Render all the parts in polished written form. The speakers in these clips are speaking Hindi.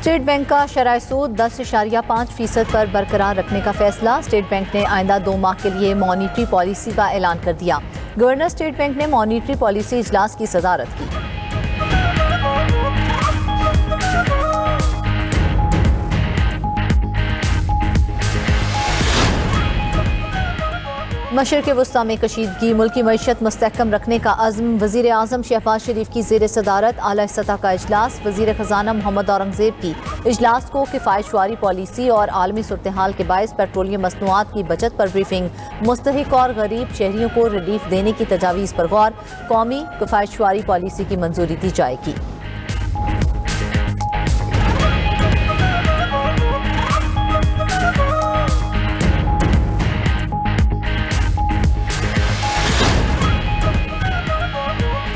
स्टेट बैंक का शरह सूद 10.5% पर बरकरार रखने का फैसला। स्टेट बैंक ने आइंदा 2 माह के लिए मॉनिटरी पॉलिसी का ऐलान कर दिया। गवर्नर स्टेट बैंक ने मॉनिटरी पॉलिसी इजलास की सदारत की। मशरिक़ वस्ता में कशीदगी, मुल्की मईशत मुस्तहकम रखने का अज़्म। वज़ीर आज़म शहबाज शरीफ की ज़ेर सदारत आला सतह का इजलास। वज़ीर ख़जाना मोहम्मद औरंगज़ेब की इजलास को किफ़ायतशवारी पॉलिसी और आलमी सूरत हाल के बायस पेट्रोलियम मसनूआत की बचत पर ब्रीफिंग। मुस्तहिक और गरीब शहरियों को रिलीफ देने की तजावीज़ पर गौर। कौमी किफ़ायतशवारी पॉलिसी की मंजूरी दी जाएगी।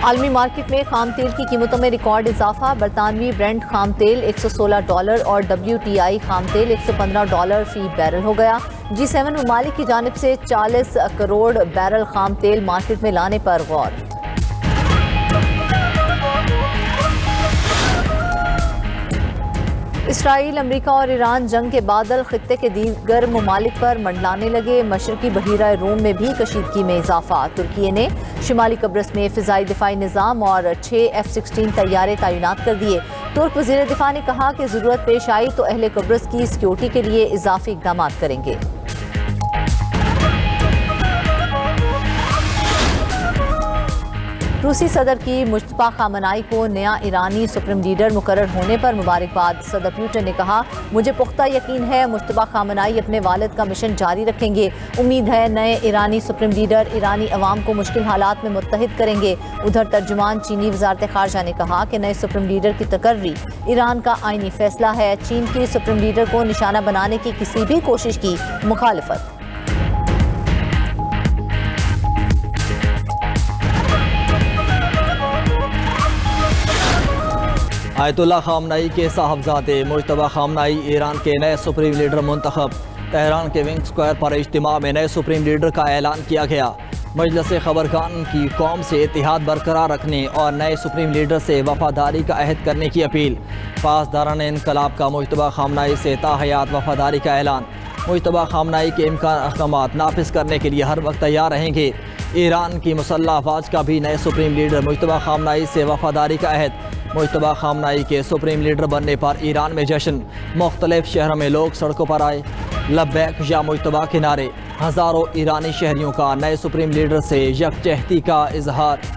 आलमी मार्केट में खाम तेल की कीमतों में रिकॉर्ड इजाफा। बरतानवी ब्रेंट खाम तेल $116 और WTI खाम तेल $115 फी बैरल हो गया। G7 ममालिक की जानिब से 40 करोड़ बैरल खाम तेल मार्केट में लाने पर गौर। इसराइल, अमरीका और ईरान जंग के बादल खित्ते के दीगर ममालिक पर मंडलाने लगे। मशरकी बहीरा रूम में भी कशीदगी में इजाफा। तुर्की ने शिमाली कब्रस में फ़िज़ाई दिफाई निज़ाम और 6 F-16 तैयारे तैनात कर दिए। तुर्क वज़ीर दिफा ने कहा कि ज़रूरत पेश आई तो अहले कब्रस की सिक्योरिटी के लिए इजाफी इक़दाम करेंगे। रूसी सदर की मुश्तबा खामनाई को नया ईरानी सुप्रीम लीडर मुकर्रर होने पर मुबारकबाद। सदर पुतिन ने कहा, मुझे पुख्ता यकीन है मुश्तबा खामनाई अपने वालिद का मिशन जारी रखेंगे। उम्मीद है नए ईरानी सुप्रीम लीडर ईरानी अवाम को मुश्किल हालात में मुत्तहिद करेंगे। उधर तर्जुमान चीनी वज़ारत ख़ारजा ने कहा कि नए सुप्रीम लीडर की तकर्री ईरान का आईनी फैसला है। चीन की सुप्रीम लीडर को निशाना बनाने की किसी भी कोशिश की मुखालिफत। आयतुल्लाह खामनाई के साहबजादे मुज्तबा खामनाई ईरान के नए सुप्रीम लीडर मुंतखब। तेहरान के विंग स्क्वायर पर इज्तिमा में नए सुप्रीम लीडर का ऐलान किया गया। मजलिस खबरगान की कौम से इत्तेहाद बरकरार रखने और नए सुप्रीम लीडर से वफादारी का अहद करने की अपील। पासदारान इनकलाब का मुज्तबा खामनाई से ताहयात वफादारी का ऐलान। मुज्तबा खामनाई के अहकामात नाफिज करने के लिए हर वक्त तैयार रहेंगे। ईरान की मुसल्लह अफवाज का भी नए सुप्रीम लीडर मुज्तबा खामनाई से वफादारी का अहद। मुज्तबा खामनाई के सुप्रीम लीडर बनने पर ईरान में जश्न। मुख्तलिफ शहरों में लोग सड़कों पर आए, लब्बैक या मुज्तबा के नारे। हज़ारों ईरानी शहरियों का नए सुप्रीम लीडर से यकजहती का इजहार।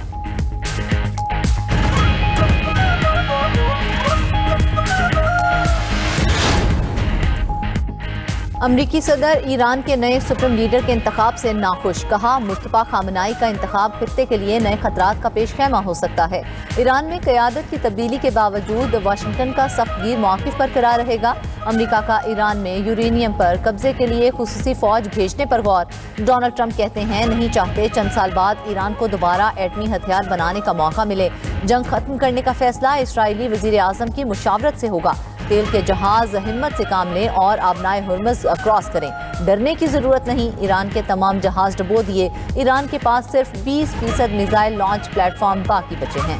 अमरीकी सदर ईरान के नए सुप्रीम लीडर के इंतखाब से नाखुश। कहा, मुश्तबा खामनाई का इंतखाब खित्ते के लिए नए खतरात का पेश खैमा हो सकता है। ईरान में क़यादत की तब्दीली के बावजूद वाशिंगटन का सख्तगीर मौक़िफ़ बरकरार रहेगा। अमरीका का ईरान में यूरेनियम पर कब्जे के लिए खुसूसी फ़ौज भेजने पर गौर। डोनाल्ड ट्रंप कहते हैं नहीं चाहते चंद साल बाद ईरान को दोबारा एटमी हथियार बनाने का मौका मिले। जंग ख़त्म करने का फैसला इसराइली वज़ीर आज़म की मुशावरत से होगा। तेल के जहाज हिम्मत से काम लें और आबनाए हुर्मुज़ क्रॉस करें। डरने की ज़रूरत नहीं, ईरान के तमाम जहाज डुबो दिए। ईरान के पास सिर्फ 20% मिसाइल लॉन्च प्लेटफॉर्म बाकी बचे हैं।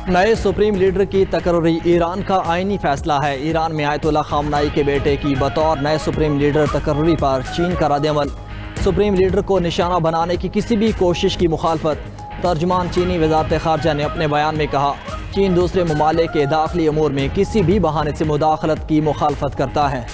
नए सुप्रीम लीडर की तकर्री ईरान का आईनी फैसला है। ईरान में आयतुल्लाह खामनाई के बेटे की बतौर नए सुप्रीम लीडर तकर्री पर चीन का रद्द-ए-अमल। सुप्रीम लीडर को निशाना बनाने की किसी भी कोशिश की मुखालफत। तर्जुमान चीनी वज़ारत ख़ारजा ने अपने बयान में कहा, चीन दूसरे ममालिक के दाखिली अमूर में किसी भी बहाने से मुदाखलत की मुखालफत करता है।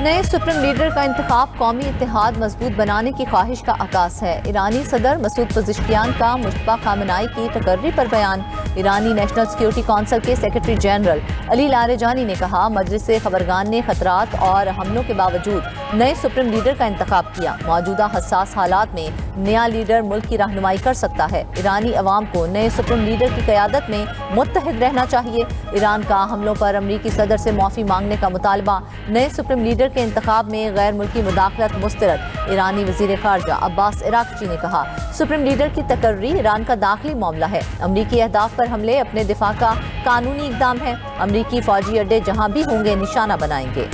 नए सुप्रीम लीडर का इंतखाब कौमी इत्तेहाद मजबूत बनाने की ख्वाहिश का आकाश है। ईरानी सदर मसूद पज़ेश्कियान का मुश्तबा खामनाई की तकर्री पर बयान। ईरानी नेशनल सिक्योरिटी काउंसिल के सेक्रेटरी जनरल अली लारेजानी ने कहा, मजलिस खबरगान ने खतरात और हमलों के बावजूद नए सुप्रीम लीडर का इंतखाब किया। मौजूदा हसास हालात में नया लीडर मुल्क की रहनुमाई कर सकता है। ईरानी अवाम को नए सुप्रीम लीडर की क़यादत में मुत्तहिद रहना चाहिए। ईरान का हमलों पर अमरीकी सदर से माफ़ी मांगने का मुतालबा। नए सुप्रीम लीडर के इंतखाब में गैर मुल्की मुदाखलत मुस्तरद। ईरानी वजीर खारजा अब्बास इराक़ची ने कहा सुप्रीम लीडर की तकर्री ईरान का दाखिली मामला है। अमरीकी अहदाफ पर हमले अपने दिफा का कानूनी इक़दाम है। अमरीकी फौजी अड्डे जहाँ भी होंगे निशाना बनाएंगे।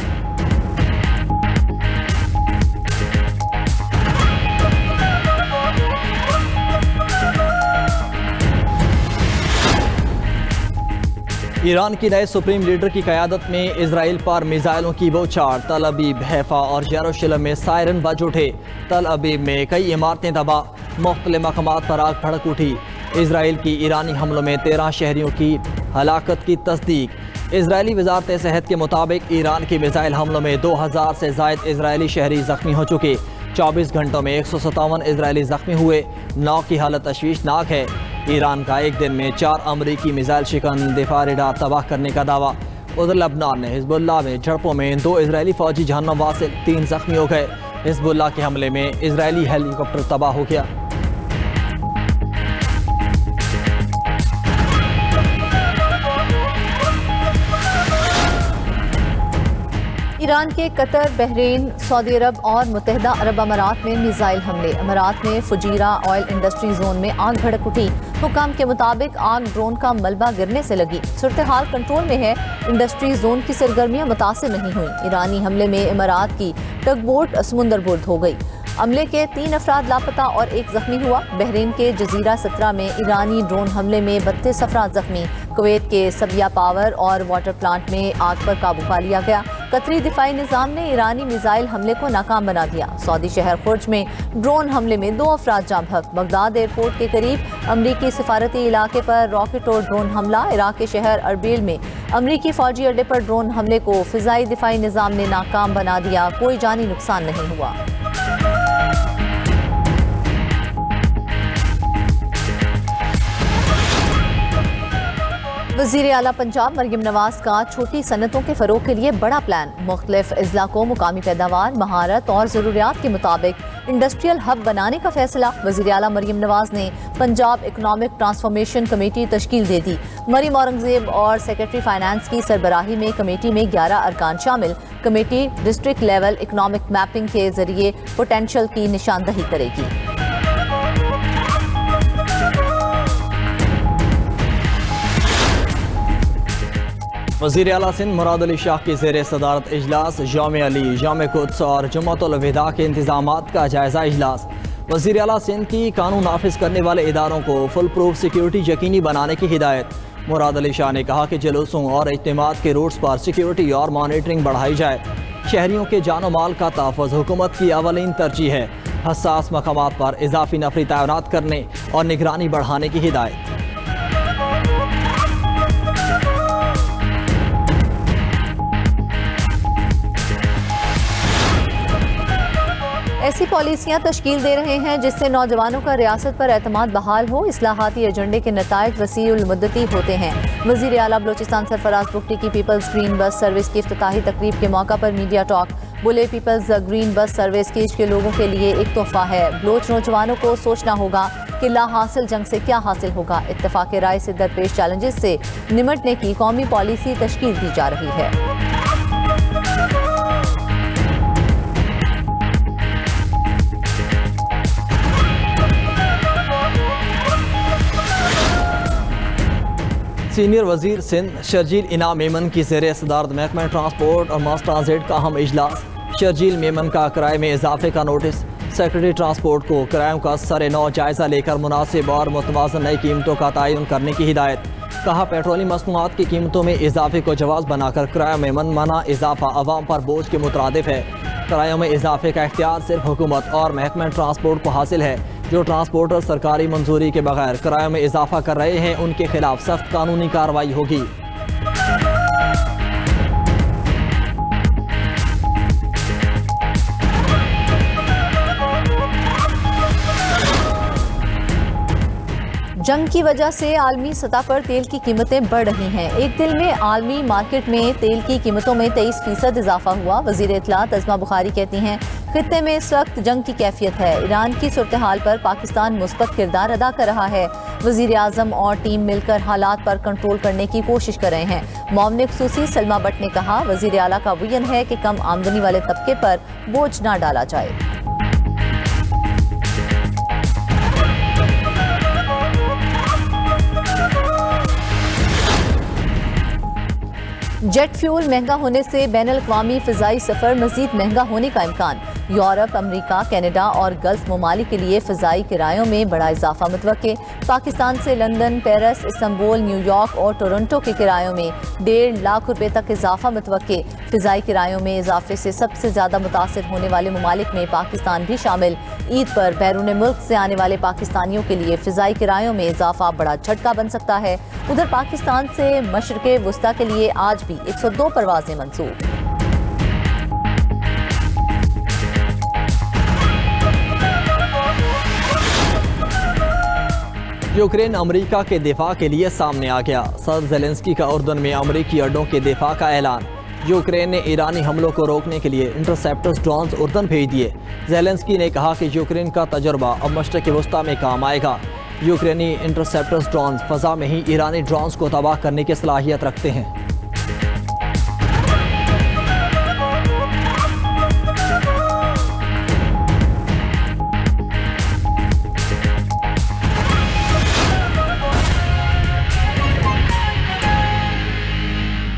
ईरान की नए सुप्रीम लीडर की क़यादत में इसराइल पर मिसाइलों की बौछार। तल अबीब, हैफा और यरूशलेम में सायरन बज उठे। तल अबीब में कई इमारतें तबाह, मुख्तलिफ मकामात पर आग भड़क उठी। इसराइल की ईरानी हमलों में 13 शहरियों की हलाकत की तस्दीक। इसराइली वजारत सेहत के मुताबिक ईरान की मिसाइल हमलों में 2000 से ज़ायद इसराइली शहरी जख्मी हो चुके। 24 घंटों में 157 इसराइली जख्मी हुए। 9 की हालत तशवीशनाक है। ईरान का एक दिन में 4 अमरीकी मिसाइल शिकन दिफा रडार तबाह करने का दावा। उधर लबनान ने हिजबुल्लाह में झड़पों में 2 इसराइली फौजी जहन्नम वासिल, 3 जख्मी हो गए। हिजबुल्लाह के हमले में इसराइली हेलीकॉप्टर तबाह हो गया। ईरान के कतर, बहरीन, सऊदी अरब और मुत्तहिदा अरब अमारात में मिसाइल हमले। अमारात में फुजीरा ऑयल इंडस्ट्री जोन में आग भड़क उठी। हुकाम के मुताबिक आग ड्रोन का मलबा गिरने से लगी। सूरत हाल कंट्रोल में है। इंडस्ट्री जोन की सरगर्मियां मुतासिर नहीं हुई। ईरानी हमले में इमारात की टगबोट समुंदरबुर्द हो गई। अमले के 3 अफराद लापता और 1 जख्मी हुआ। बहरीन के जजीरा 17 में ईरानी ड्रोन हमले में 32 अफराद जख्मी। कुवैत के सबिया पावर और वाटर प्लांट में आग पर काबू पा लिया गया। कतरी दिफाई निज़ाम ने ईरानी मिसाइल हमले को नाकाम बना दिया। सऊदी शहर खुर्ज में ड्रोन हमले में 2 अफराद जाँ बहक। बगदाद एयरपोर्ट के करीब अमरीकी सिफारती इलाके पर रॉकेट और ड्रोन हमला। इराक के शहर अरबील में अमरीकी फौजी अड्डे पर ड्रोन हमले को फिजाई दिफाई निज़ाम ने नाकाम बना दिया। कोई जानी नुकसान नहीं हुआ। वज़ीर आला पंजाब मरियम नवाज का छोटी सनतों के फ़रोग के लिए बड़ा प्लान। मुख्तलिफ अज़ला को मुकामी पैदावार, महारत और ज़रूरियात के मुताबिक इंडस्ट्रियल हब बनाने का फैसला। वज़ीर आला मरियम नवाज ने पंजाब इकनॉमिक ट्रांसफॉर्मेशन कमेटी तश्कील दे दी। मरीम औरंगज़ेब और सेक्रेटरी फाइनेंस की सरबराही में कमेटी में 11 अरकान शामिल। Committee district level economic mapping के जरिए पोटेंशल की निशानदही करेगी। वज़ीर आला सिंध मुराद अली शाह की ज़ेर सदारत इजलास। जामे अली, जामे कुद्स और जुम्मतुल विदा के इंतजामात का जायज़ा इजलास। वज़ीर आला सिंध की कानून नाफिज करने वाले इदारों को फुल प्रूफ सिक्योरिटी यकीनी बनाने की हिदायत। मुराद अली शाह ने कहा कि जुलूसों और इज्तिमात के रूट्स पर सिक्योरिटी और मॉनिटरिंग बढ़ाई जाए। शहरियों के जानो माल का तहफ़्फ़ुज़ हुकूमत की अवलीन तरजीह है। हसास मकामात पर इजाफी नफरी तैनात करने और निगरानी बढ़ाने की हिदायत। ऐसी पॉलिसियाँ तश्कील दे रहे हैं जिससे नौजवानों का रियासत पर एतमाद बहाल हो। इस्लाहाती एजेंडे के नताइज वसीउल मुद्दती होते हैं। वज़ीर आला बलोचिस्तान सरफराज बुगटी की पीपल्स ग्रीन बस सर्विस की इफ्तिताही तकरीब के मौका पर मीडिया टॉक। बोले, पीपल्स ग्रीन बस सर्विस कीज के लोगों के लिए एक तोहफा है। बलोच नौजवानों को सोचना होगा कि ला हासिल जंग से क्या हासिल होगा। इत्तेफाक राय से दरपेश चैलेंजेस से निमटने की कौमी पॉलिसी तश्कील दी जा रही है। सीनियर वजीर सिंध शर्जील इनाम मेमन की ज़ेर सदारत महकमा ट्रांसपोर्ट और मास ट्रांजिट का अहम इजलास। शर्जील मेमन का किराए में इजाफे का नोटिस। सेक्रेटरी ट्रांसपोर्ट को किरायों का सरे-नौ जायज़ा लेकर मुनासिब और मुतवाज़न नई कीमतों का तयन करने की हिदायत। कहा, पेट्रोलियम मसनूआत की कीमतों में इजाफे को जवाज़ बनाकर किरायों में मनमाना इजाफा अवाम पर बोझ के मुतरादिफ है। किरायों में इजाफे का इख्तियार सिर्फ हुकूमत और महकमा ट्रांसपोर्ट को हासिल है। जो ट्रांसपोर्टर सरकारी मंजूरी के बगैर किरायों में इजाफा कर रहे हैं उनके खिलाफ सख्त कानूनी कार्रवाई होगी। जंग की वजह से आलमी सतह पर तेल की कीमतें बढ़ रही हैं। एक दिन में आलमी मार्केट में तेल की कीमतों में 23% इजाफा हुआ। वजीर इत्तलात अज़मा बुखारी कहती हैं, खित्ते में इस वक्त जंग की कैफियत है। ईरान की सूरत हाल पर पाकिस्तान मुस्बत किरदार अदा कर रहा है। वजीर आजम और टीम मिलकर हालात पर कंट्रोल करने की कोशिश कर रहे हैं। मोमिन खुसूसी सलमा भट्ट ने कहा, वजीर आला का विजन है कि कम आमदनी वाले तबके पर बोझ न डाला जाए। जेट फ्यूल महंगा होने से बैनुल-अक़वामी फ़िज़ाई सफ़र मज़ीद महंगा होने का इम्कान। यूरोप, अमरीका, कनाडा और गल्फ ममालिक के लिए फ़िज़ाई किरायों में बड़ा इजाफा मुतवक्के। पाकिस्तान से लंदन, पेरिस, इस्तांबुल, न्यूयॉर्क और टोरंटो के किरायों में 1.5 लाख रुपए तक इजाफा मुतवक्के। फ़िज़ाई किरायों में इजाफे से सबसे ज़्यादा मुतासिर होने वाले ममालिक में पाकिस्तान भी शामिल। ईद पर बैरून मुल्क से आने वाले पाकिस्तानियों के लिए फ़िज़ाई किरायों में इजाफा बड़ा झटका बन सकता है। उधर पाकिस्तान से मशरिक़ वस्ता के लिए आज भी 102 परवाजें मंसूब। यूक्रेन अमेरिका के दिफा के लिए सामने आ गया। सदर ज़ेलेंस्की का उर्दन में अमेरिकी अड्डों के दिफा का ऐलान। यूक्रेन ने ईरानी हमलों को रोकने के लिए इंटरसेप्टर्स ड्रोन्स उर्दन भेज दिए। ज़ेलेंस्की ने कहा कि यूक्रेन का तजुर्बा अब मशरिक़ वस्ता में काम आएगा। यूक्रेनी इंटरसेप्टर्स ड्रोन्स फ़ज़ा में ही ईरानी ड्रोन्स को तबाह करने की सलाहियत रखते हैं।